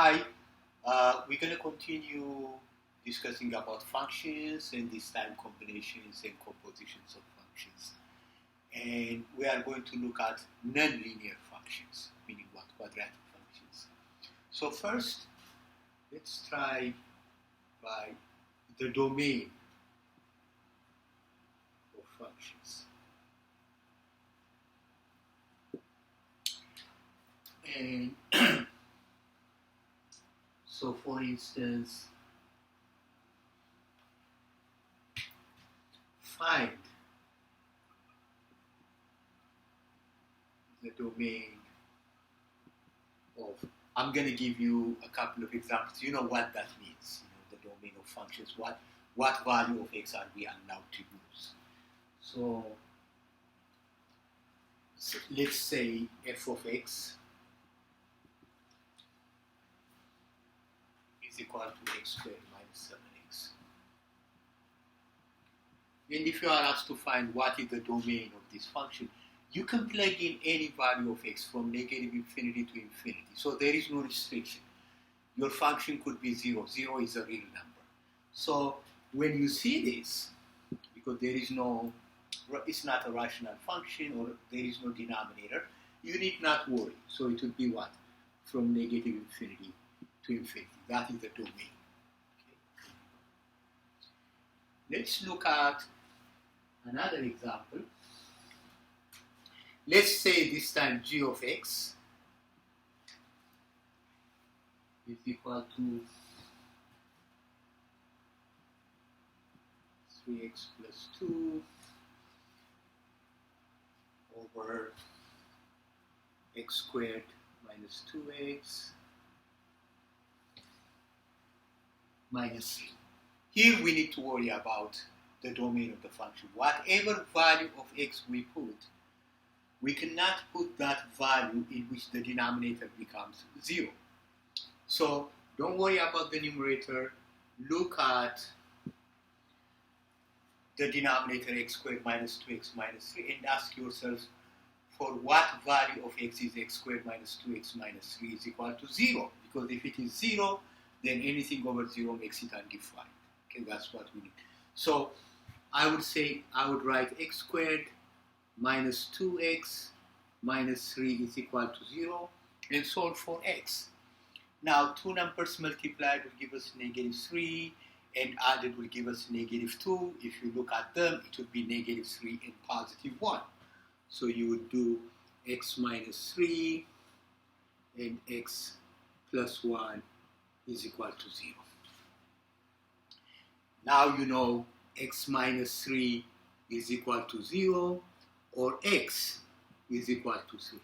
Hi, we're going to continue discussing about functions and this time combinations and compositions of functions. And we are going to look at nonlinear functions, meaning what? Quadratic functions. So first, let's try by the domain of functions. And so for instance, find the domain of, I'm going to give you a couple of examples. You know what that means, the domain of functions, what value of x are we allowed to use. So let's say f of x is equal to x squared minus 7x. And if you are asked to find what is the domain of this function, you can plug in any value of x from negative infinity to infinity. So there is no restriction. Your function could be 0. 0 is a real number. So when you see this, because it's not a rational function or there is no denominator, you need not worry. So it would be what? From negative infinity to infinity. That is the domain. Okay. Let's look at another example. Let's say this time g of x is equal to 3x plus 2 over x squared minus 2x minus 3. Here we need to worry about the domain of the function. Whatever value of x we put, we cannot put that value in which the denominator becomes 0. So don't worry about the numerator. Look at the denominator x squared minus 2x minus 3 and ask yourself for what value of x is x squared minus 2x minus 3 is equal to 0. Because if it is 0, then anything over 0 makes it undefined. Okay, that's what we need. So I would write x squared minus 2x minus 3 is equal to 0 and solve for x. Now, two numbers multiplied will give us negative 3 and added will give us negative 2. If you look at them, it would be negative 3 and positive 1. So you would do x minus 3 and x plus 1 is equal to 0. Now you know x minus 3 is equal to 0 or x is equal to 3.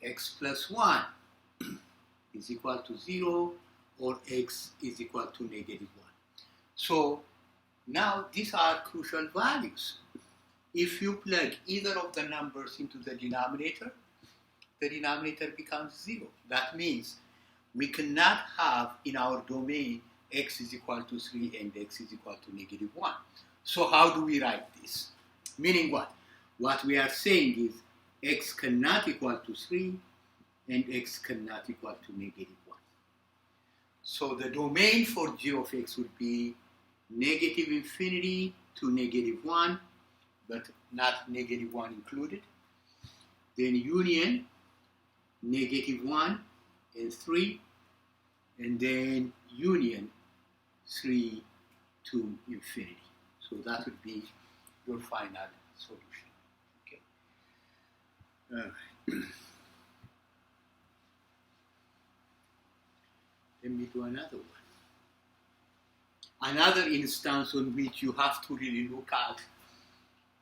X plus 1 is equal to 0 or x is equal to negative 1. So now these are crucial values. If you plug either of the numbers into the denominator becomes 0. That means we cannot have in our domain x is equal to 3 and x is equal to negative 1. So how do we write this? Meaning what? What we are saying is x cannot equal to 3 and x cannot equal to negative 1. So the domain for g of x would be negative infinity to negative 1, but not negative 1 included. Then union negative 1 and 3, and then union 3 to infinity. So that would be your final solution. Okay. Let me do another one. Another instance on which you have to really look at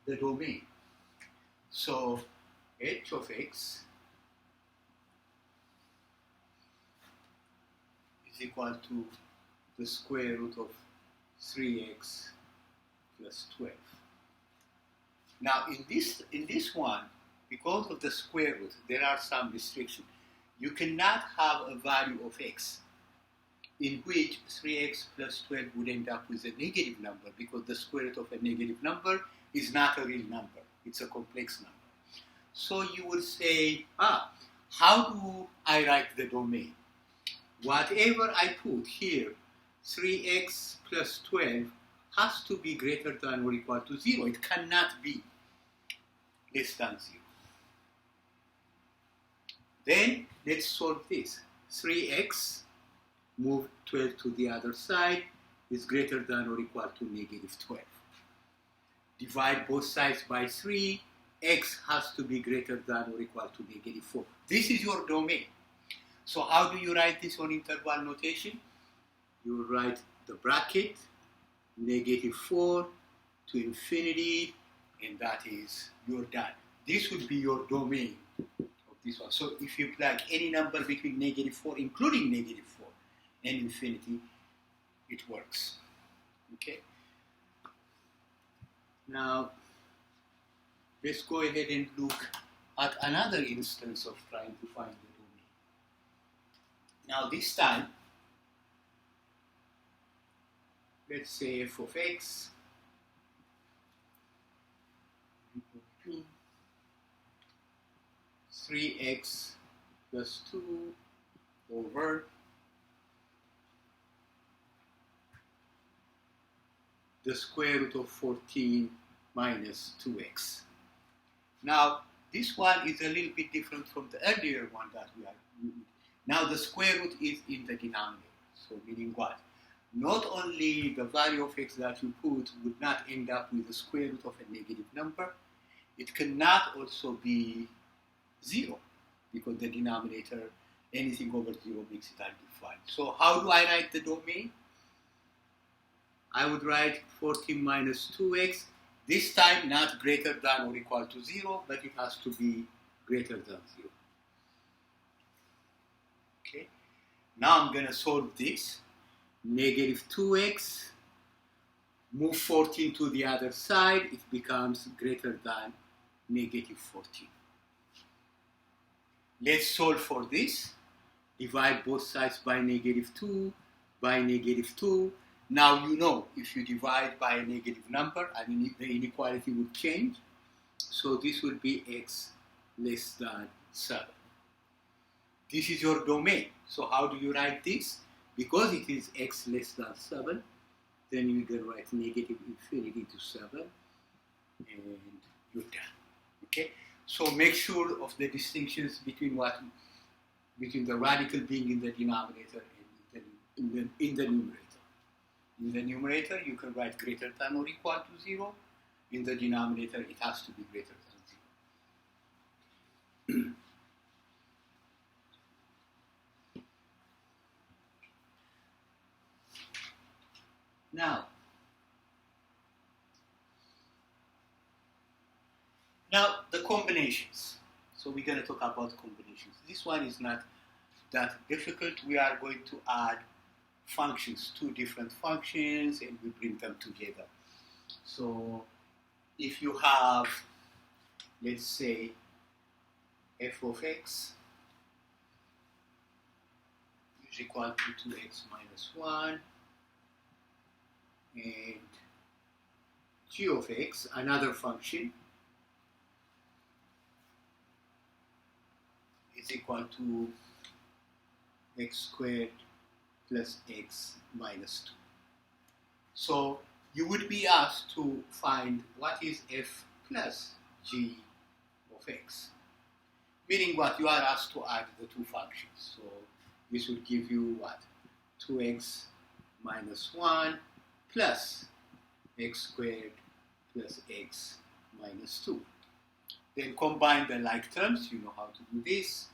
the domain. So h of x is equal to the square root of 3x plus 12. Now in this one, because of the square root, there are some restrictions. You cannot have a value of x in which 3x plus 12 would end up with a negative number, because the square root of a negative number is not a real number. It's a complex number. So you would say, how do I write the domain? whatever I put here, 3x plus 12, has to be greater than or equal to 0. It cannot be less than 0. Then let's solve this. 3x, move 12 to the other side, is greater than or equal to negative 12. Divide both sides by 3, x has to be greater than or equal to negative 4. This is your domain. So how do you write this on interval notation? You write the bracket, negative 4 to infinity, and that is, you're done. This would be your domain of this one. So if you plug any number between negative 4, including negative 4 and infinity, it works. Okay? Now, let's go ahead and look at another instance of trying to find the domain. Now this time, let's say f of x equal to 3x plus 2 over the square root of 14 minus 2x. Now, this one is a little bit different from the earlier one that we are using. Now, the square root is in the denominator. So, meaning what? Not only the value of x that you put would not end up with the square root of a negative number, it cannot also be 0, because the denominator, anything over 0 makes it undefined. So, how do I write the domain? I would write 14 minus 2x, this time not greater than or equal to 0, but it has to be greater than 0. Okay, now I'm going to solve this. Negative 2x, move 14 to the other side, it becomes greater than negative 14. Let's solve for this. Divide both sides by negative 2, by negative 2. Now you know, if you divide by a negative number, the inequality would change. So this would be x less than 7. This is your domain. So how do you write this? Because it is x less than 7, then you can write negative infinity to 7, and you're done. Okay? So make sure of the distinctions between the radical being in the denominator and in the numerator. In the numerator, you can write greater than or equal to 0. In the denominator, it has to be greater than 0. Now the combinations. So we're going to talk about combinations. This one is not that difficult. We are going to add functions, 2 different functions, and we bring them together. So if you have, let's say, f of x is equal to 2x minus 1, and g of x, another function, is equal to x squared plus x minus 2. So you would be asked to find what is f plus g of x. Meaning what? You are asked to add the 2 functions. So this would give you what? 2x minus 1 plus x squared plus x minus 2. Then combine the like terms. You know how to do this.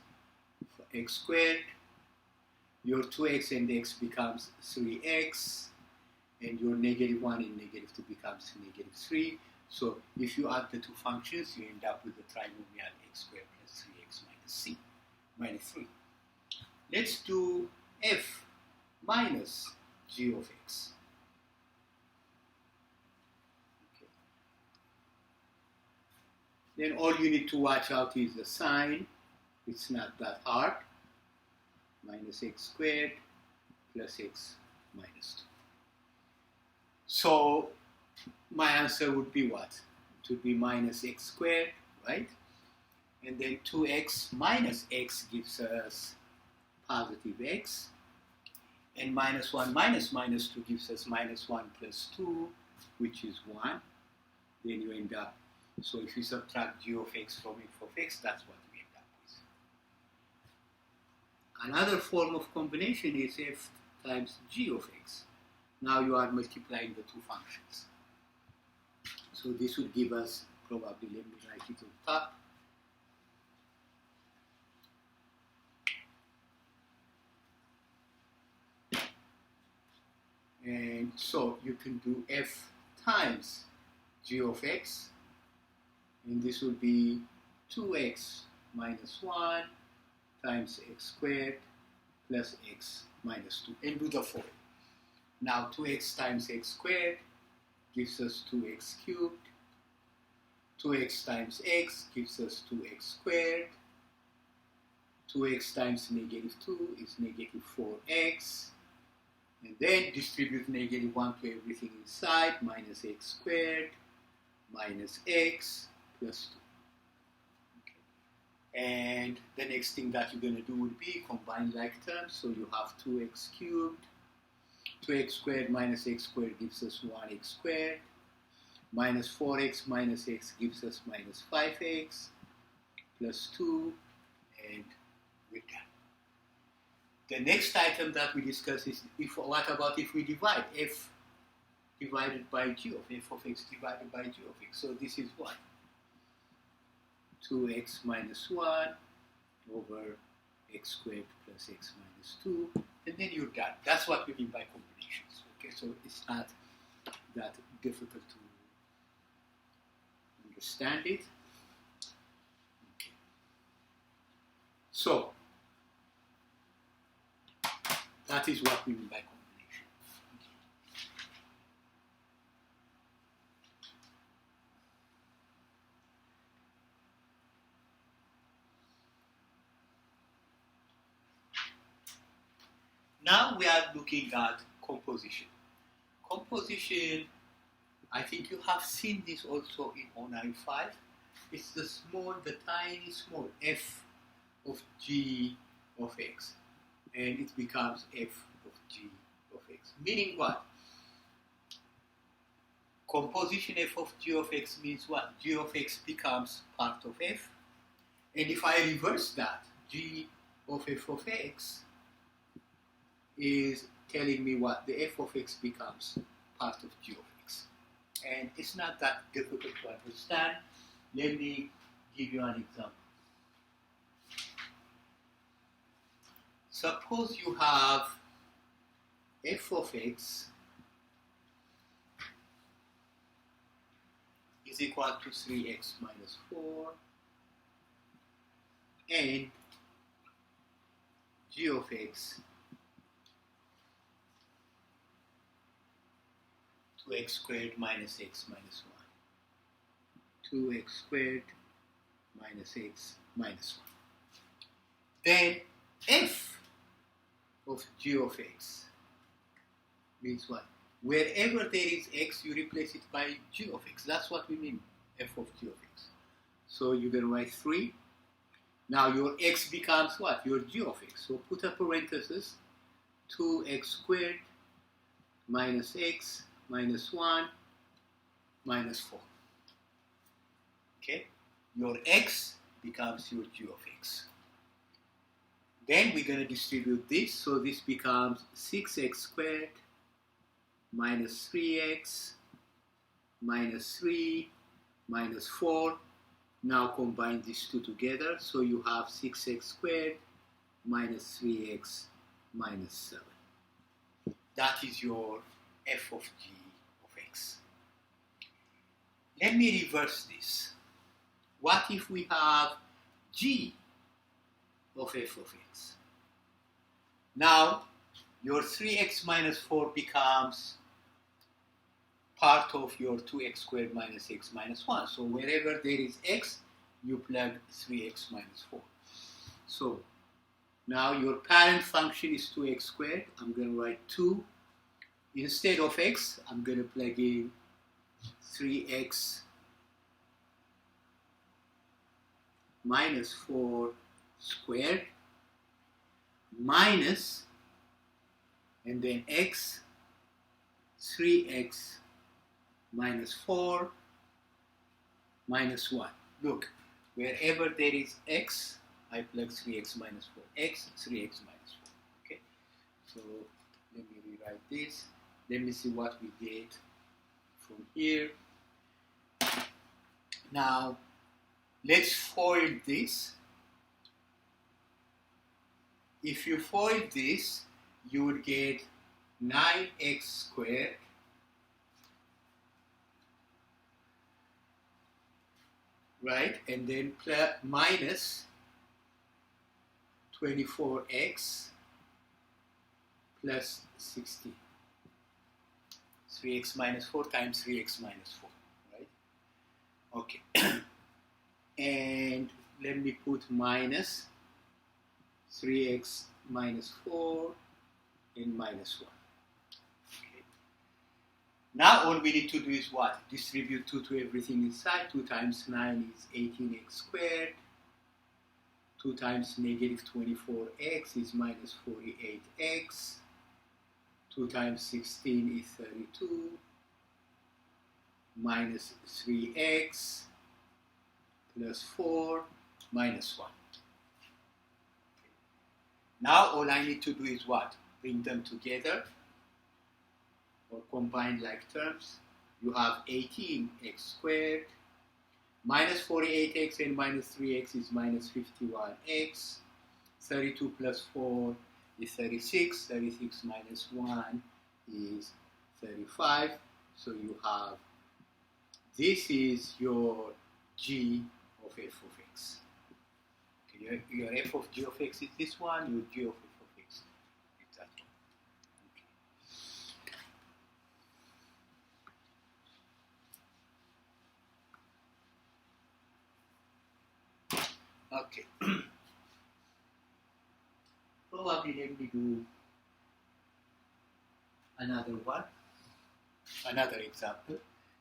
For x squared, your 2x and x becomes 3x, and your negative 1 and negative 2 becomes negative 3. So if you add the 2 functions, you end up with the trinomial x squared plus 3x minus 3. Let's do f minus g of x. Okay. Then all you need to watch out is the sign. It's not that hard. Minus x squared plus x minus 2. So my answer would be what? It would be minus x squared, right? And then 2x minus x gives us positive x. And minus 1 minus minus 2 gives us minus 1 plus 2, which is 1. Then you end up, so if you subtract g of x from f of x, that's what we end up with. Another form of combination is f times g of x. Now you are multiplying the two functions. So this would give us, probably, let me write it on top. And so you can do f times g of x, and this will be 2x minus 1 times x squared plus x minus 2, and do the following. Now 2x times x squared gives us 2x cubed, 2x times x gives us 2x squared, 2x times negative 2 is negative 4x, and then distribute negative 1 to everything inside, minus x squared minus x plus 2. Okay. And the next thing that you're going to do would be combine like terms, so you have 2x cubed, 2x squared minus x squared gives us 1x squared, minus 4x minus x gives us minus 5x, plus 2, and we're done. The next item that we discuss is, what about if we divide f divided by g of f of x divided by g of x? So this is what? 2x minus 1 over x squared plus x minus 2, and then you're done. That's what we mean by combinations. Okay, so it's not that difficult to understand it. Okay. So that is what we mean by combination. Now we are looking at composition. Composition, I think you have seen this also in 095. It's the tiny small f of g of x, and it becomes f of g of x. Meaning what? Composition f of g of x means what? G of x becomes part of f, and if I reverse that, g of f of x is telling me what? The f of x becomes part of g of x. And it's not that difficult to understand. Let me give you an example. Suppose you have f of x is equal to 3x minus 4 and g of x 2x squared minus x minus 1. 2x squared minus x minus 1. Then f of g of x means what? Wherever there is x, you replace it by g of x. That's what we mean, f of g of x. So you're going to write 3. Now your x becomes what? Your g of x. So put a parenthesis, 2x squared minus x minus 1 minus 4. Okay? Your x becomes your g of x. Then we're going to distribute this, so this becomes 6x squared minus 3x minus 3 minus 4. Now combine these two together, so you have 6x squared minus 3x minus 7. That is your f of g of x. Let me reverse this. What if we have g of f of x? Now, your 3x minus 4 becomes part of your 2x squared minus x minus 1. So wherever there is x, you plug 3x minus 4. So now your parent function is 2x squared. I'm going to write 2. Instead of x, I'm going to plug in 3x minus 4 squared minus and then x, 3x minus 4 minus 1. Look, wherever there is x, I plug 3x minus 4. X, 3x minus 4. Okay, so let me rewrite this. Let me see what we get from here. Now, let's FOIL this. If you FOIL this, you would get 9x squared right, and then minus 24x plus 16. 3x minus 4 times 3x minus 4, right? Okay. And let me put minus 3x minus 4 and minus 1. Okay. Now all we need to do is what? Distribute 2 to everything inside. 2 times 9 is 18x squared. 2 times negative 24x is minus 48x. 2 times 16 is 32. Minus 3x plus 4 minus 1. Now all I need to do is what? Bring them together or combine like terms. You have 18x squared minus 48x and minus 3x is minus 51x. 32 plus 4 is 36. 36 minus 1 is 35. So you have, this is your g of f of x. Okay, your f of g of x is this one, your g of f of x is that one. Okay. Probably let me do another one, another example,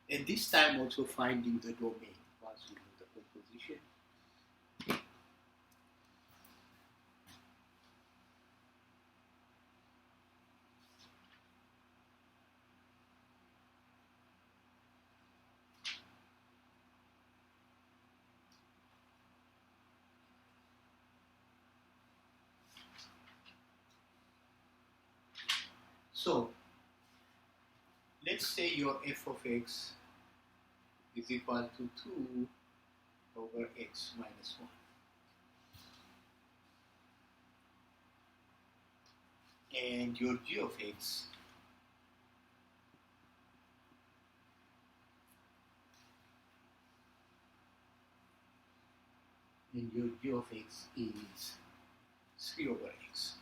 and this time also finding the domain once we know the composition. So, let's say your f of x is equal to 2 over x minus 1. And your g of x is 3 over x.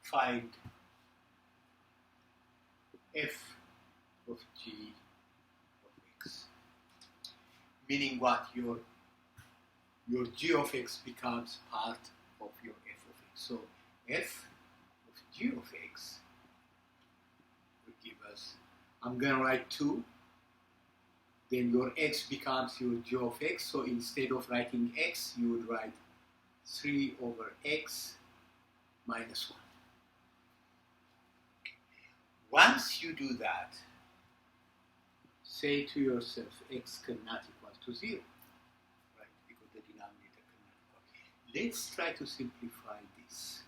Find f of g of x, meaning what? Your g of x becomes part of your f of x. So f of g of x will give us, I'm going to write 2, then your x becomes your g of x. So instead of writing x, you would write 3 over x minus 1. Once you do that, say to yourself, x cannot equal to 0, right? Because the denominator cannot equal. Let's try to simplify this.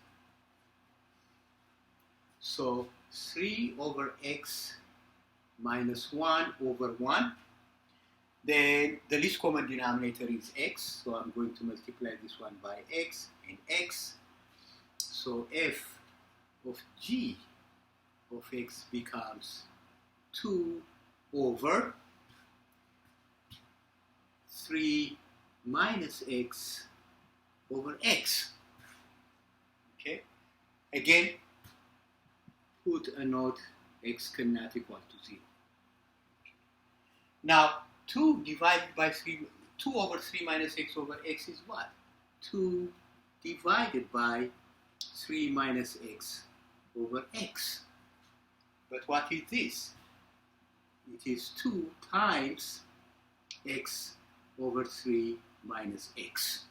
So 3 over x minus 1 over 1. Then the least common denominator is x, so I'm going to multiply this one by x and x. So f of g of x becomes 2 over 3 minus x over x. Okay? Again, put a note, x cannot equal to 0. Now, 2 divided by 3, 2 over 3 minus x over x is what? 2 divided by 3 minus x over x. But what is this? It is 2 times x over 3 minus x.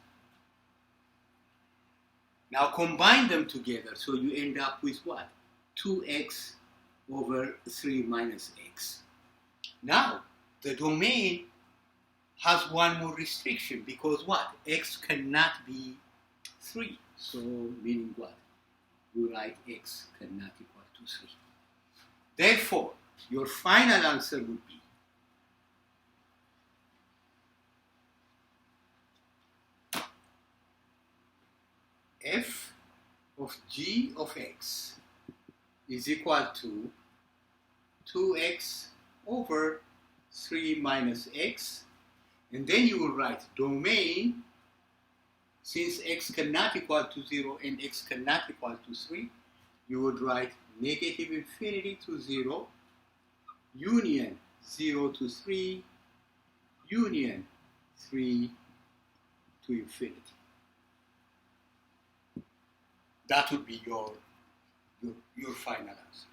Now combine them together, so you end up with what? 2x over 3 minus x. Now, the domain has one more restriction, because what? X cannot be 3. So, meaning what? You write x cannot equal to 3. Therefore, your final answer would be f of g of x is equal to 2x over 3 minus x, and then you will write domain, since x cannot equal to 0 and x cannot equal to 3, you would write negative infinity to 0, union 0 to 3, union 3 to infinity. That would be your final answer.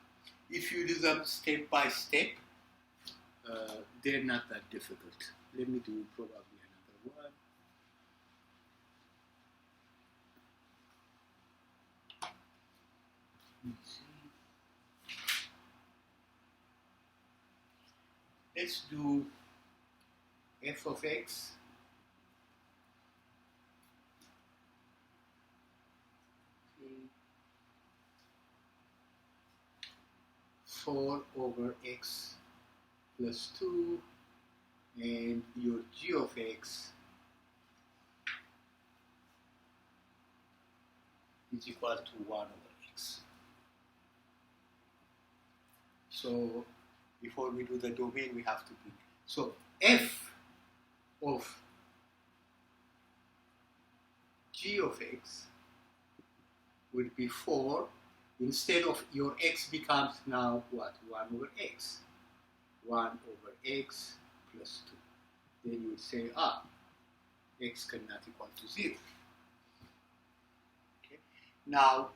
If you do them step by step, they're not that difficult. Let me do probably another one. Let's do f of x (4 over x plus 2) and your g of x is equal to 1 over x. So before we do the domain, we have to be. So f of g of x would be 4. Instead of your x becomes now what? 1 over x. 1 over x plus 2. Then you would say, x cannot equal to 0. Okay. Now,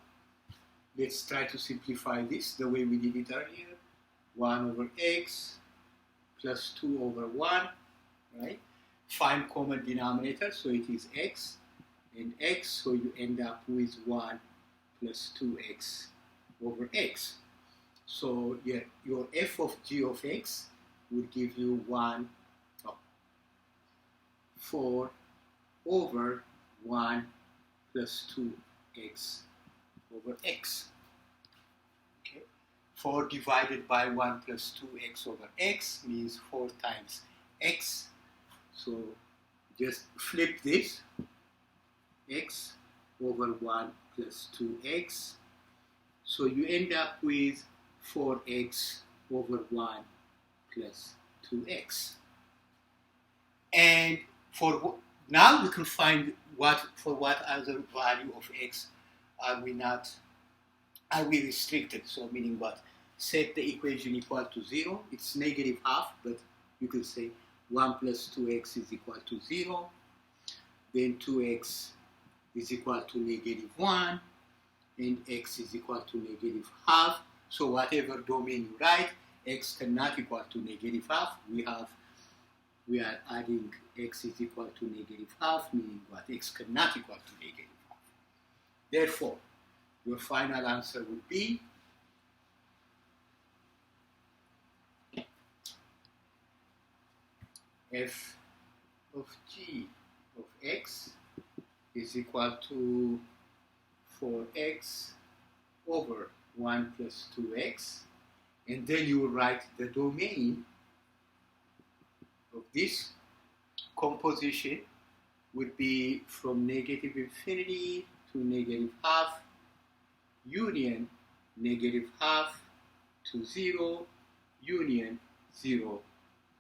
let's try to simplify this the way we did it earlier. 1 over x plus 2 over 1, right? Find common denominator, so it is x and x, so you end up with 1 plus 2x over x. So your f of g of x would give you 4 over 1 plus 2x over x. Okay. 4 divided by 1 plus 2x over x means 4 times x. So just flip this, x over 1 plus 2x. So you end up with 4x over 1 plus 2x. And now we can find for what other value of x are we restricted. So meaning what? Set the equation equal to 0. It's negative half, but you can say 1 plus 2x is equal to 0. Then 2x is equal to negative 1. And x is equal to negative half. So whatever domain you write, x cannot equal to negative half. We are adding x is equal to negative half, meaning what? X cannot equal to negative half. Therefore, your final answer would be f of g of x is equal to 4x over 1 plus 2x, and then you will write the domain of this composition would be from negative infinity to negative half, union negative half to 0, union 0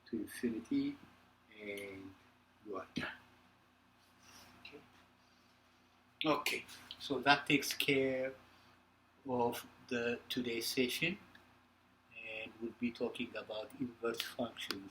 to infinity, and you are done. Okay, so that takes care of today's session, and we'll be talking about inverse functions